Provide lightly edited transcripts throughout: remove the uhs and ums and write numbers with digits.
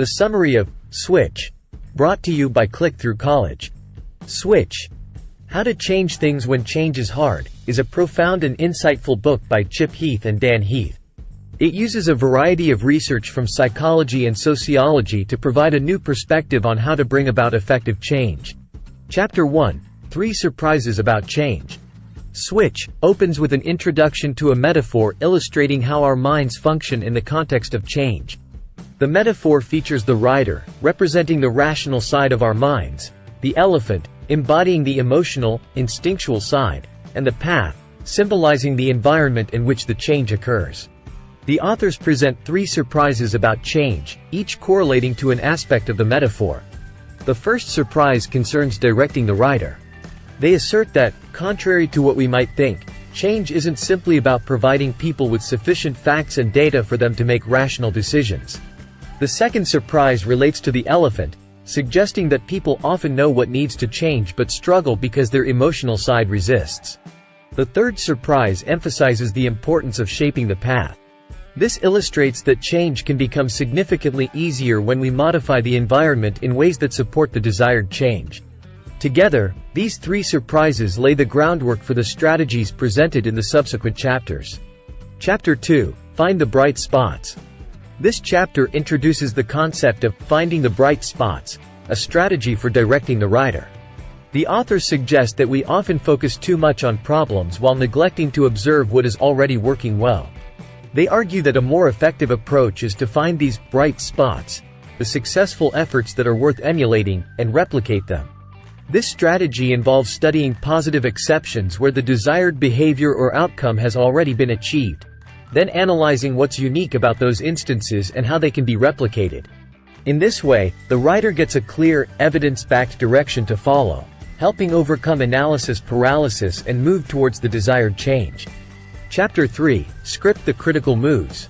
The summary of Switch, brought to you by Click-Through College. Switch, How to Change Things When Change is Hard, is a profound and insightful book by Chip Heath and Dan Heath. It uses a variety of research from psychology and sociology to provide a new perspective on how to bring about effective change. Chapter 1, 3 Surprises About Change. Switch opens with an introduction to a metaphor illustrating how our minds function in the context of change. The metaphor features the rider, representing the rational side of our minds, the elephant, embodying the emotional, instinctual side, and the path, symbolizing the environment in which the change occurs. The authors present 3 surprises about change, each correlating to an aspect of the metaphor. The first surprise concerns directing the rider. They assert that, contrary to what we might think, change isn't simply about providing people with sufficient facts and data for them to make rational decisions. The second surprise relates to the elephant, suggesting that people often know what needs to change but struggle because their emotional side resists. The third surprise emphasizes the importance of shaping the path. This illustrates that change can become significantly easier when we modify the environment in ways that support the desired change. Together, these 3 surprises lay the groundwork for the strategies presented in the subsequent chapters. Chapter 2, Find the Bright Spots. This chapter introduces the concept of finding the bright spots, a strategy for directing the rider. The authors suggest that we often focus too much on problems while neglecting to observe what is already working well. They argue that a more effective approach is to find these bright spots, the successful efforts that are worth emulating, and replicate them. This strategy involves studying positive exceptions where the desired behavior or outcome has already been achieved, then analyzing what's unique about those instances and how they can be replicated. In this way, the rider gets a clear, evidence-backed direction to follow, helping overcome analysis paralysis and move towards the desired change. Chapter 3, Script the Critical Moves.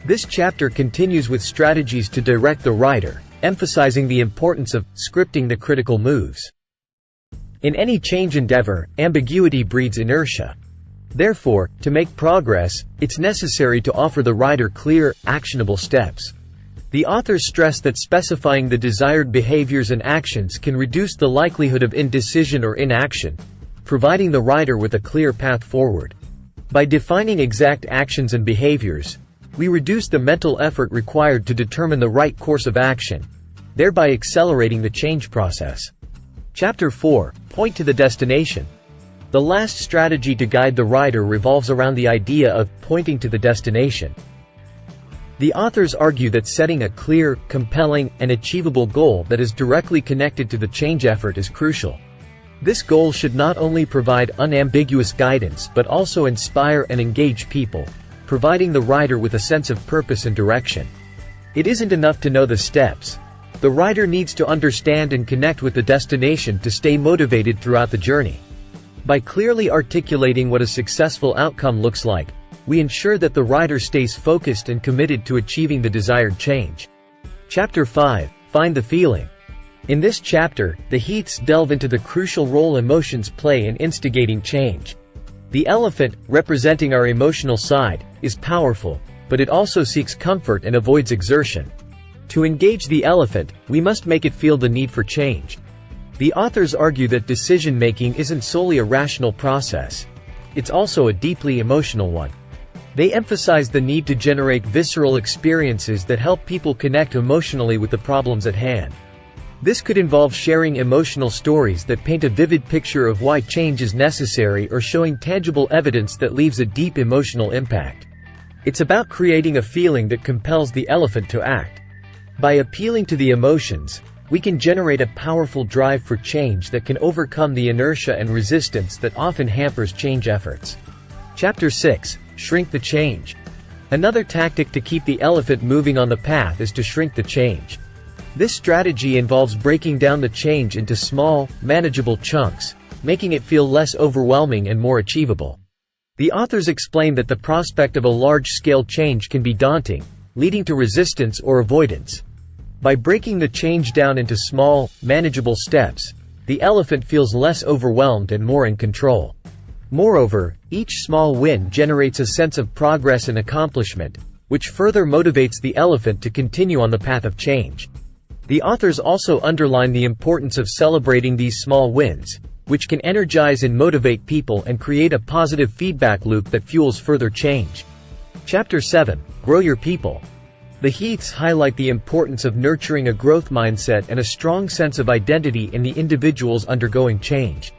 This chapter continues with strategies to direct the rider, emphasizing the importance of scripting the critical moves. In any change endeavor, ambiguity breeds inertia. Therefore, to make progress, it's necessary to offer the rider clear, actionable steps. The authors stress that specifying the desired behaviors and actions can reduce the likelihood of indecision or inaction, providing the rider with a clear path forward. By defining exact actions and behaviors, we reduce the mental effort required to determine the right course of action, thereby accelerating the change process. Chapter 4, Point to the Destination. The last strategy to guide the rider revolves around the idea of pointing to the destination. The authors argue that setting a clear, compelling, and achievable goal that is directly connected to the change effort is crucial. This goal should not only provide unambiguous guidance but also inspire and engage people, providing the rider with a sense of purpose and direction. It isn't enough to know the steps. The rider needs to understand and connect with the destination to stay motivated throughout the journey. By clearly articulating what a successful outcome looks like, we ensure that the rider stays focused and committed to achieving the desired change. Chapter 5, Find the Feeling. In this chapter, the Heaths delve into the crucial role emotions play in instigating change. The elephant, representing our emotional side, is powerful, but it also seeks comfort and avoids exertion. To engage the elephant, we must make it feel the need for change. The authors argue that decision-making isn't solely a rational process. It's also a deeply emotional one. They emphasize the need to generate visceral experiences that help people connect emotionally with the problems at hand. This could involve sharing emotional stories that paint a vivid picture of why change is necessary or showing tangible evidence that leaves a deep emotional impact. It's about creating a feeling that compels the elephant to act. By appealing to the emotions, we can generate a powerful drive for change that can overcome the inertia and resistance that often hampers change efforts. Chapter 6, Shrink the Change. Another tactic to keep the elephant moving on the path is to shrink the change. This strategy involves breaking down the change into small, manageable chunks, making it feel less overwhelming and more achievable. The authors explain that the prospect of a large-scale change can be daunting, leading to resistance or avoidance. By breaking the change down into small, manageable steps, the elephant feels less overwhelmed and more in control. Moreover, each small win generates a sense of progress and accomplishment, which further motivates the elephant to continue on the path of change. The authors also underline the importance of celebrating these small wins, which can energize and motivate people and create a positive feedback loop that fuels further change. Chapter 7. Grow Your People. The Heaths highlight the importance of nurturing a growth mindset and a strong sense of identity in the individuals undergoing change.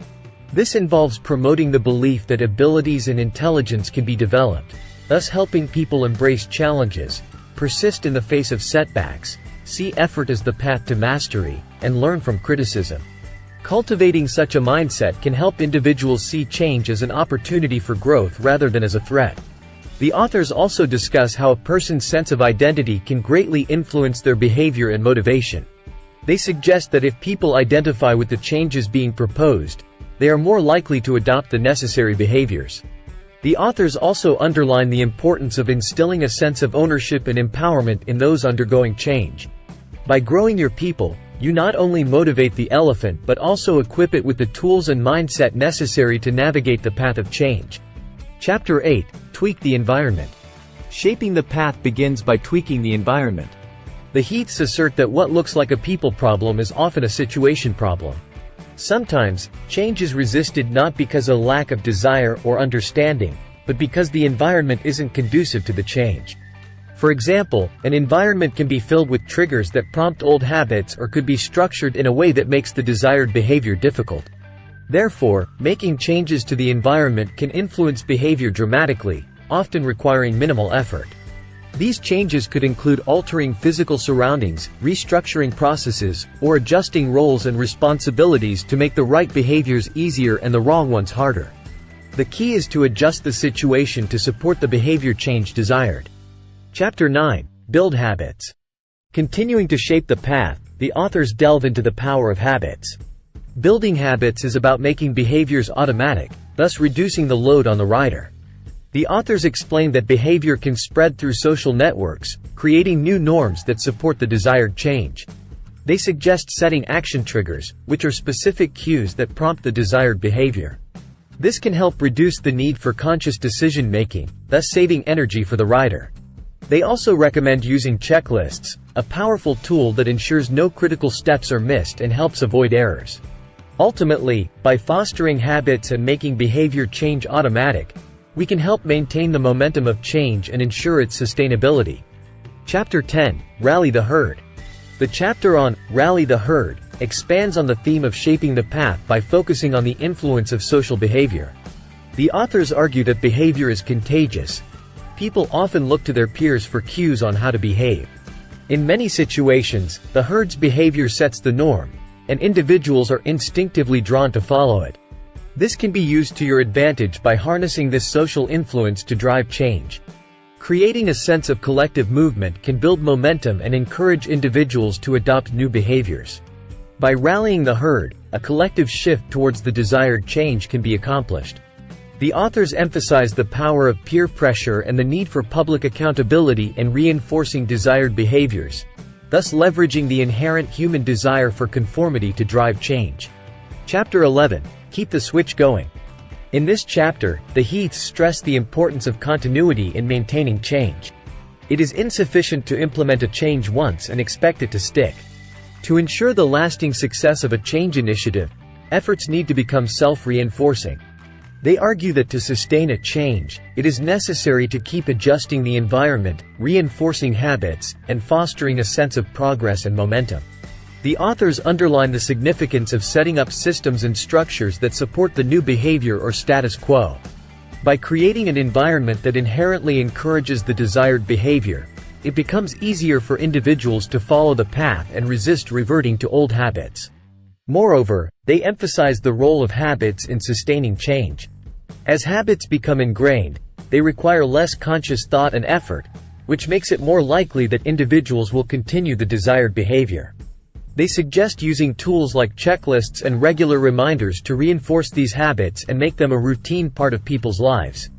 This involves promoting the belief that abilities and intelligence can be developed, thus helping people embrace challenges, persist in the face of setbacks, see effort as the path to mastery, and learn from criticism. Cultivating such a mindset can help individuals see change as an opportunity for growth rather than as a threat. The authors also discuss how a person's sense of identity can greatly influence their behavior and motivation. They suggest that if people identify with the changes being proposed, they are more likely to adopt the necessary behaviors. The authors also underline the importance of instilling a sense of ownership and empowerment in those undergoing change. By growing your people, you not only motivate the elephant but also equip it with the tools and mindset necessary to navigate the path of change. Chapter 8. Tweak the environment. Shaping the path begins by tweaking the environment. The Heaths assert that what looks like a people problem is often a situation problem. Sometimes, change is resisted not because of a lack of desire or understanding, but because the environment isn't conducive to the change. For example, an environment can be filled with triggers that prompt old habits or could be structured in a way that makes the desired behavior difficult. Therefore, making changes to the environment can influence behavior dramatically, often requiring minimal effort. These changes could include altering physical surroundings, restructuring processes, or adjusting roles and responsibilities to make the right behaviors easier and the wrong ones harder. The key is to adjust the situation to support the behavior change desired. Chapter 9. Build Habits. Continuing to shape the path, the authors delve into the power of habits. Building habits is about making behaviors automatic, thus reducing the load on the rider. The authors explain that behavior can spread through social networks, creating new norms that support the desired change. They suggest setting action triggers, which are specific cues that prompt the desired behavior. This can help reduce the need for conscious decision-making, thus saving energy for the rider. They also recommend using checklists, a powerful tool that ensures no critical steps are missed and helps avoid errors. Ultimately, by fostering habits and making behavior change automatic, we can help maintain the momentum of change and ensure its sustainability. Chapter 10. Rally the Herd. The chapter on Rally the Herd expands on the theme of shaping the path by focusing on the influence of social behavior. The authors argue that behavior is contagious. People often look to their peers for cues on how to behave. In many situations, the herd's behavior sets the norm, and individuals are instinctively drawn to follow it. This can be used to your advantage by harnessing this social influence to drive change. Creating a sense of collective movement can build momentum and encourage individuals to adopt new behaviors. By rallying the herd, a collective shift towards the desired change can be accomplished. The authors emphasize the power of peer pressure and the need for public accountability in reinforcing desired behaviors, thus leveraging the inherent human desire for conformity to drive change. Chapter 11. Keep the switch going. In this chapter, the Heaths stress the importance of continuity in maintaining change. It is insufficient to implement a change once and expect it to stick. To ensure the lasting success of a change initiative, efforts need to become self-reinforcing. They argue that to sustain a change, it is necessary to keep adjusting the environment, reinforcing habits, and fostering a sense of progress and momentum. The authors underline the significance of setting up systems and structures that support the new behavior or status quo. By creating an environment that inherently encourages the desired behavior, it becomes easier for individuals to follow the path and resist reverting to old habits. Moreover, they emphasize the role of habits in sustaining change. As habits become ingrained, they require less conscious thought and effort, which makes it more likely that individuals will continue the desired behavior. They suggest using tools like checklists and regular reminders to reinforce these habits and make them a routine part of people's lives.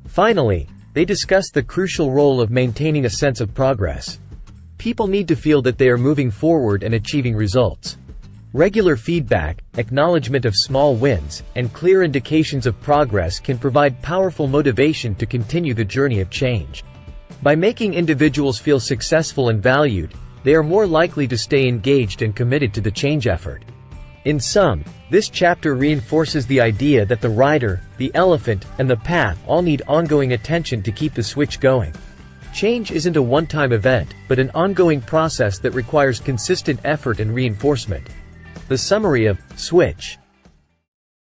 Finally, they discuss the crucial role of maintaining a sense of progress. People need to feel that they are moving forward and achieving results. Regular feedback, acknowledgement of small wins, and clear indications of progress can provide powerful motivation to continue the journey of change. By making individuals feel successful and valued, they are more likely to stay engaged and committed to the change effort. In sum, this chapter reinforces the idea that the rider, the elephant, and the path all need ongoing attention to keep the switch going. Change isn't a one-time event, but an ongoing process that requires consistent effort and reinforcement. The summary of Switch